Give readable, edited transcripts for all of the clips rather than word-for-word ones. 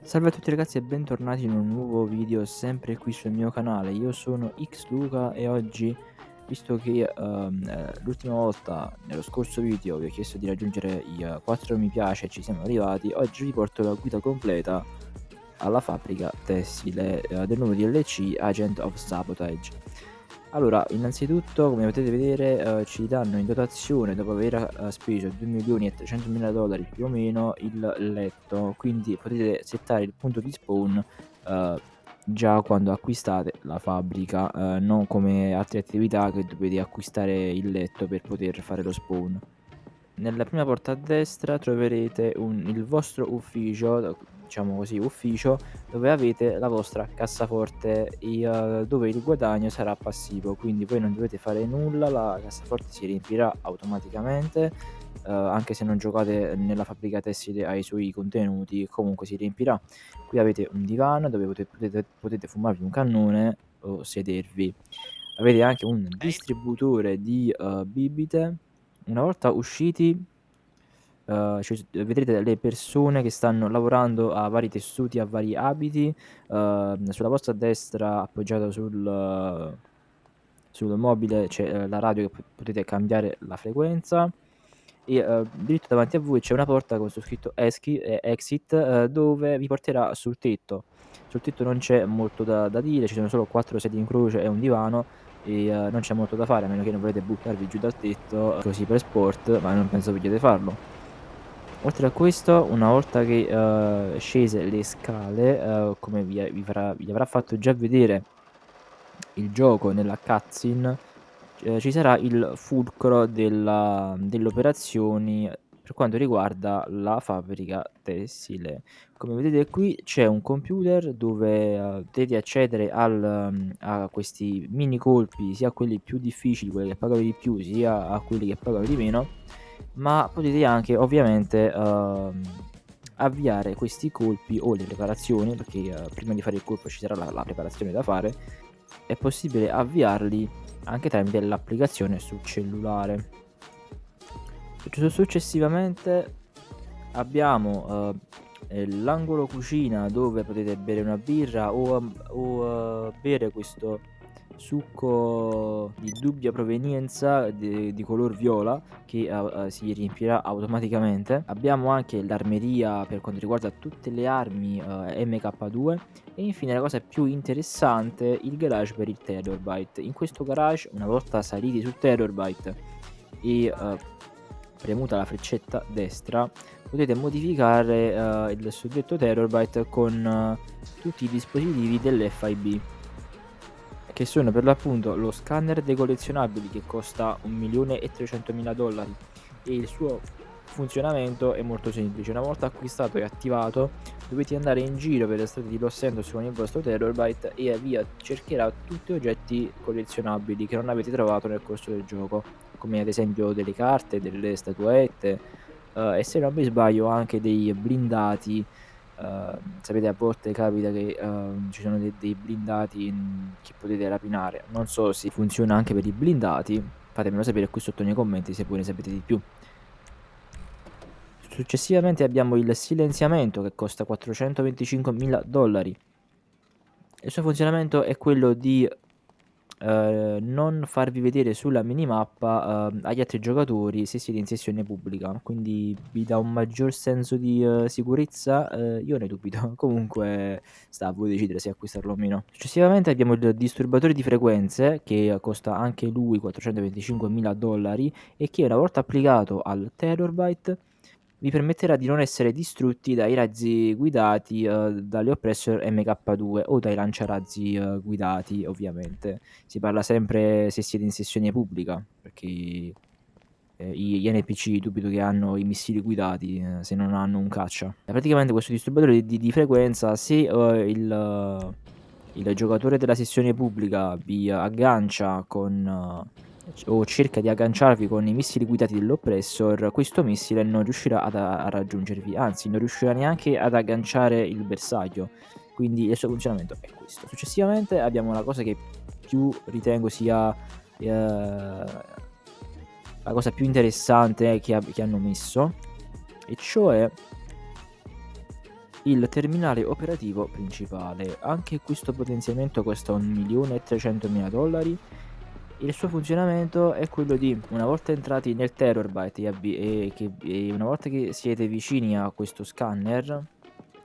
Salve a tutti ragazzi e bentornati in un nuovo video sempre qui sul mio canale. Io sono Xluca e oggi, visto che l'ultima volta nello scorso video vi ho chiesto di raggiungere i 4 mi piace e ci siamo arrivati, oggi vi porto la guida completa alla fabbrica tessile del nuovo DLC Agent of Sabotage. Allora, innanzitutto, come potete vedere, ci danno in dotazione, dopo aver speso $2.300.000 più o meno, il letto, quindi potete settare il punto di spawn uhm, già quando acquistate la fabbrica, non come altre attività che dovete acquistare il letto per poter fare lo spawn. Nella prima porta a destra troverete il vostro ufficio, diciamo così, ufficio, dove avete la vostra cassaforte dove il guadagno sarà passivo, quindi voi non dovete fare nulla, la cassaforte si riempirà automaticamente, anche se non giocate nella fabbrica tessile ai suoi contenuti, comunque si riempirà. Qui avete un divano dove potete fumarvi un cannone o sedervi. Avete anche un Okay. distributore di bibite. Una volta usciti, vedrete le persone che stanno lavorando a vari tessuti, a vari abiti. Sulla vostra destra, appoggiato sul mobile, c'è, la radio che potete cambiare la frequenza e, dritto davanti a voi c'è una porta con su scritto exit, dove vi porterà sul tetto. Sul tetto non c'è molto da dire, ci sono solo 4 sedie in croce e un divano e, non c'è molto da fare, a meno che non volete buttarvi giù dal tetto così per sport, ma non penso vogliate farlo. Oltre a questo, una volta che, scese le scale, come vi avrà fatto già vedere il gioco nella cutscene, ci sarà il fulcro delle operazioni per quanto riguarda la fabbrica tessile. Come vedete qui c'è un computer dove, potete accedere a questi mini colpi, sia a quelli più difficili, quelli che pagano di più, sia a quelli che pagano di meno, ma potete anche ovviamente, avviare questi colpi o le preparazioni, perché, prima di fare il colpo ci sarà la preparazione da fare, è possibile avviarli anche tramite l'applicazione sul cellulare. Successivamente abbiamo, l'angolo cucina dove potete bere una birra o bere questo succo di dubbia provenienza di color viola che, si riempirà automaticamente. Abbiamo anche l'armeria per quanto riguarda tutte le armi, MK2 e infine la cosa più interessante, il garage per il Terrorbyte. In questo garage, una volta saliti sul Terrorbyte e, premuta la freccetta destra, potete modificare, il suddetto Terrorbyte con tutti i dispositivi dell'FIB, che sono per l'appunto lo scanner dei collezionabili che costa $1.300.000 e il suo funzionamento è molto semplice. Una volta acquistato e attivato, dovete andare in giro per le strade di Los Santos con il vostro Terrorbyte e via cercherà tutti oggetti collezionabili che non avete trovato nel corso del gioco, come ad esempio delle carte, delle statuette, e se non mi sbaglio anche dei blindati. Sapete, a volte capita che, ci sono dei blindati, che potete rapinare. Non so se funziona anche per i blindati, fatemelo sapere qui sotto nei commenti se voi ne sapete di più. Successivamente abbiamo il silenziamento che costa $425.000. Il suo funzionamento è quello di, non farvi vedere sulla minimappa, agli altri giocatori se siete in sessione pubblica, quindi vi dà un maggior senso di, sicurezza? Io ne dubito. Comunque sta a voi decidere se acquistarlo o meno. Successivamente abbiamo il disturbatore di frequenze che costa anche lui $425.000 e che una volta applicato al Terrorbyte vi permetterà di non essere distrutti dai razzi guidati, dalle Oppressor MK2 o dai lanciarazzi, guidati ovviamente. Si parla sempre se siete in sessione pubblica, perché, gli NPC dubito che hanno i missili guidati, se non hanno un caccia. Praticamente questo disturbatore di frequenza se, il giocatore della sessione pubblica vi aggancia o cerca di agganciarvi con i missili guidati dell'Oppressor, questo missile non riuscirà a raggiungervi, anzi non riuscirà neanche ad agganciare il bersaglio, quindi il suo funzionamento è questo. Successivamente abbiamo la cosa che più ritengo sia, la cosa più interessante che hanno messo, e cioè il terminale operativo principale. Anche questo potenziamento costa $1.300.000. Il suo funzionamento è quello di, una volta entrati nel Terabyte e una volta che siete vicini a questo scanner,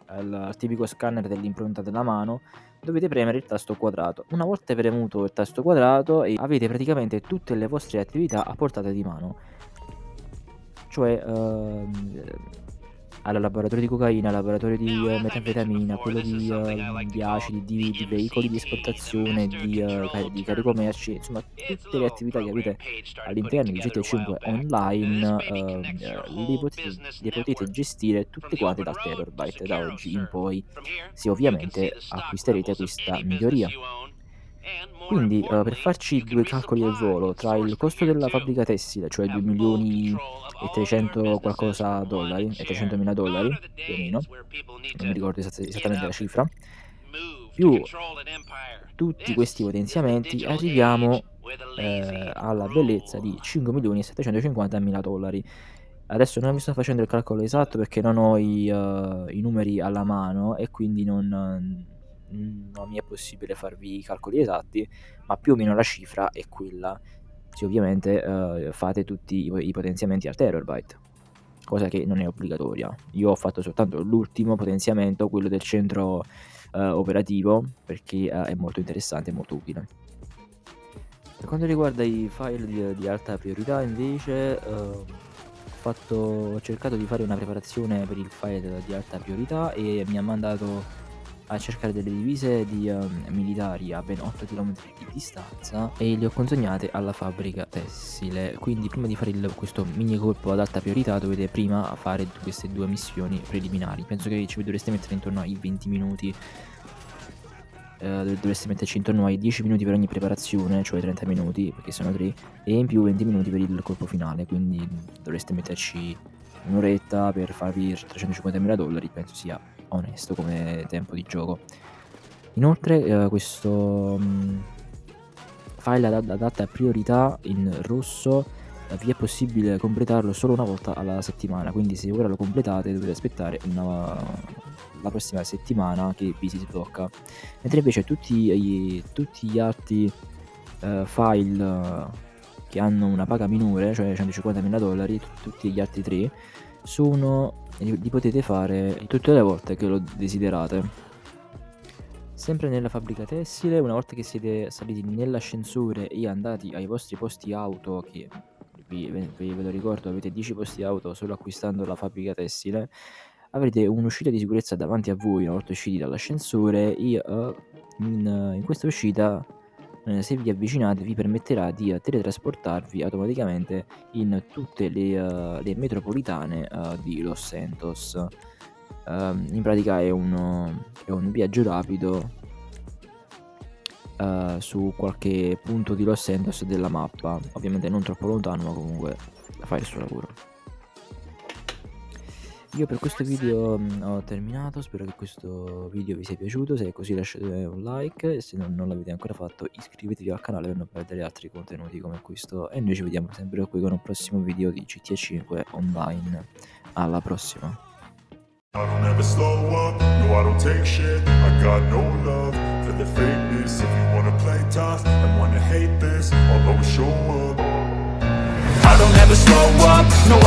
al tipico scanner dell'impronta della mano, dovete premere il tasto quadrato. Una volta premuto il tasto quadrato avete praticamente tutte le vostre attività a portata di mano. Cioè, al laboratorio di cocaina, laboratorio di metanfetamina, quello di acidi, di veicoli di esportazione, di carico merci, insomma tutte le attività che avete all'interno di GTA 5 online, le potete gestire tutte quante dal Terabyte da oggi in poi, se ovviamente acquisterete questa miglioria. Quindi, per farci 2 calcoli al volo, tra il costo della fabbrica tessile, cioè 2.300.000 qualcosa dollari, e $300.000 più o meno, non mi ricordo esattamente la cifra, più tutti questi potenziamenti arriviamo, alla bellezza di $5.750.000. Adesso non mi sto facendo il calcolo esatto perché non ho i numeri alla mano e quindi non mi è possibile farvi i calcoli esatti, ma più o meno la cifra è quella, se ovviamente fate tutti i potenziamenti al Terabyte, cosa che non è obbligatoria. Io ho fatto soltanto l'ultimo potenziamento, quello del centro operativo, perché è molto interessante e molto utile. Per quanto riguarda i file di alta priorità invece, ho cercato di fare una preparazione per il file di alta priorità e mi ha mandato a cercare delle divise militari a ben 8 km di distanza e le ho consegnate alla fabbrica tessile. Quindi prima di fare questo mini colpo ad alta priorità dovete prima fare queste 2 missioni preliminari. Penso che ci dovreste mettere intorno ai 20 minuti, dovreste metterci intorno ai 10 minuti per ogni preparazione, cioè 30 minuti, perché sono 3, e in più 20 minuti per il colpo finale, quindi dovreste metterci un'oretta per farvi $350.000, penso sia onesto come tempo di gioco. Inoltre questo file ad alta priorità in rosso vi è possibile completarlo solo una volta alla settimana, quindi se ora lo completate dovete aspettare la prossima settimana che vi si sblocca, mentre invece tutti gli altri file che hanno una paga minore, cioè $150.000, tutti gli altri 3 li potete fare tutte le volte che lo desiderate. Sempre nella fabbrica tessile, una volta che siete saliti nell'ascensore e andati ai vostri posti auto, che ve lo ricordo, avete 10 posti auto solo acquistando la fabbrica tessile, avrete un'uscita di sicurezza davanti a voi una volta usciti dall'ascensore e in questa uscita, se vi avvicinate, vi permetterà di teletrasportarvi automaticamente in tutte le metropolitane di Los Santos. In pratica è un viaggio rapido su qualche punto di Los Santos della mappa, ovviamente non troppo lontano, ma comunque fa il suo lavoro. Io per questo video ho terminato, spero che questo video vi sia piaciuto, se è così lasciate un like e se non l'avete ancora fatto iscrivetevi al canale per non perdere altri contenuti come questo e noi ci vediamo sempre qui con un prossimo video di GTA 5 online. Alla prossima! I don't ever slow up, no I don't take shit. I got no love for the fakeness. If you wanna play tough and wanna hate this, I'll always show up. I don't ever slow up, no